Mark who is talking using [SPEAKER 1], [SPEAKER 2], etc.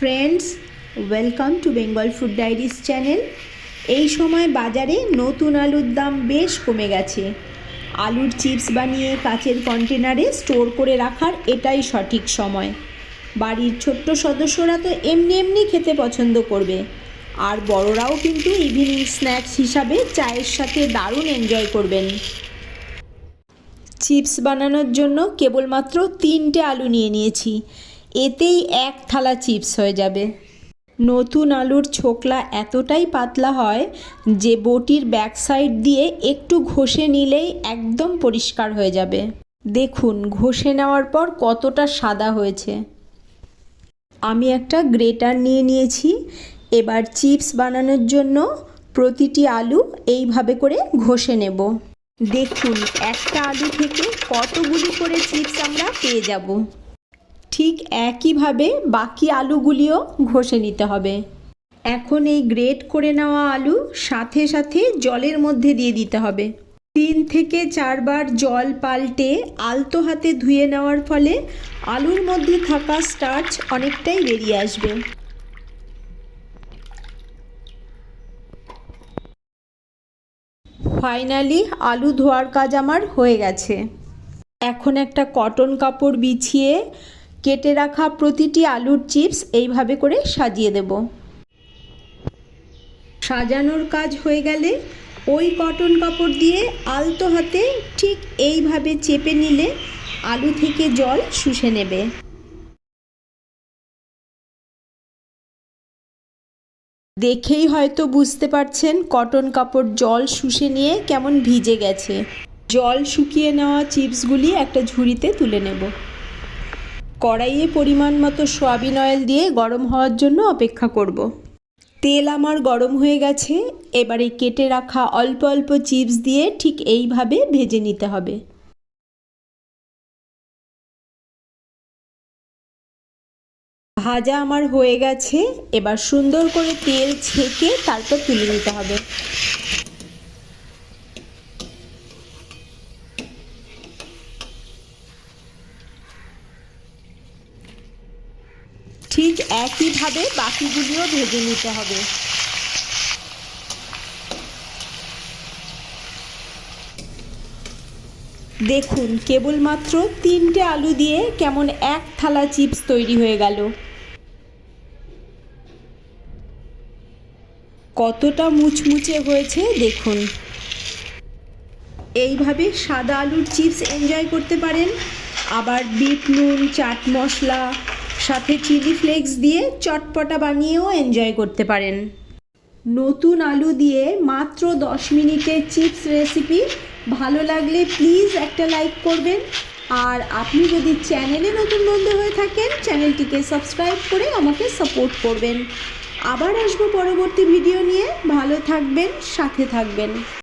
[SPEAKER 1] Friends, welcome to Bengal food diaries channel. এই সময় বাজারে নতুন আলুর দাম বেশ কমে গেছে। আলুর চিপস বানিয়ে কাচের কন্টেনারে স্টোর করে রাখার এটাই সঠিক সময়। বাড়ির ছোট্ট সদস্যরা তো এমনি এমনি খেতে পছন্দ করবে, আর বড়রাও কিন্তু ইভিনিং স্ন্যাক্স হিসাবে চায়ের সাথে দারুণ এনজয় করবেন। চিপস বানানোর জন্য কেবলমাত্র 3টে আলু নিয়ে নিয়েছি। এতেই এক থালা চিপস হয়ে যাবে। নতুন আলুর ছোকলা এতটাই পাতলা হয় যে বটির ব্যাক সাইড দিয়ে একটু ঘষে নিলেই একদম পরিষ্কার হয়ে যাবে। দেখুন ঘষে নেওয়ার পর কতটা সাদা হয়েছে। আমি একটা গ্রেটার নিয়ে নিয়েছি। এবার চিপস বানানোর জন্য প্রতিটি আলু এইভাবে করে ঘষে নেব। দেখুন একটা আলু থেকে কতগুলি করে চিপস আমরা পেয়ে যাব। ঠিক একইভাবে বাকি আলুগুলিও ঘষে নিতে হবে। এখন এই গ্রেট করে নেওয়া আলু সাথে সাথে জলের মধ্যে দিয়ে দিতে হবে। 3 থেকে 4 বার জল পাল্টে আলতো হাতে ধুয়ে নেওয়ার ফলে আলুর মধ্যে থাকা স্টার্চ অনেকটাই বেরিয়ে আসবে। ফাইনালি আলু ধোয়ার কাজ আমার হয়ে গেছে। এখন একটা কটন কাপড় বিছিয়ে কেটে রাখা প্রতিটি আলুর চিপস এইভাবে করে সাজিয়ে দেব। সাজানোর কাজ হয়ে গেলে ওই কটন কাপড় দিয়ে আলতো হাতে ঠিক এইভাবে চেপে নিলে আলু থেকে জল শুষে নেবে। দেখেই হয়তো বুঝতে পারছেন কটন কাপড় জল শুষে নিয়ে কেমন ভিজে গেছে। জল শুকিয়ে নেওয়া চিপসগুলি একটা ঝুড়িতে তুলে নেব। কড়াইয়ে পরিমাণ মতো সয়াবিন অয়েল দিয়ে গরম হওয়ার জন্য অপেক্ষা করব। তেল আমার গরম হয়ে গেছে। এবারে কেটে রাখা অল্প অল্প চিপস দিয়ে ঠিক এইভাবে ভেজে নিতে হবে। ভাজা আমার হয়ে গেছে। এবার সুন্দর করে তেল ছেঁকে তারপর তুলে নিতে হবে। ঠিক একইভাবে বাকিগুলিও ভেজে নিতে হবে। দেখুন কেবলমাত্র 3টে আলু দিয়ে কেমন এক থালা চিপস তৈরি হয়ে গেল। কতটা মুচমুচে হয়েছে দেখুন। এইভাবে সাদা আলুর চিপস এনজয় করতে পারেন। আবার বিট নুন, চাট মশলা, সাথে চিলি ফ্লেক্স দিয়ে চটপটা বানিয়েও এনজয় করতে পারেন। নতুন আলু দিয়ে মাত্র 10 মিনিটের চিপস রেসিপি ভালো লাগলে প্লিজ একটা লাইক করবেন। আর আপনি যদি চ্যানেলে নতুন বন্ধু হয়ে থাকেন চ্যানেলটিকে সাবস্ক্রাইব করে আমাকে সাপোর্ট করবেন। আবার আসবো পরবর্তী ভিডিও নিয়ে। ভালো থাকবেন, সাথে থাকবেন।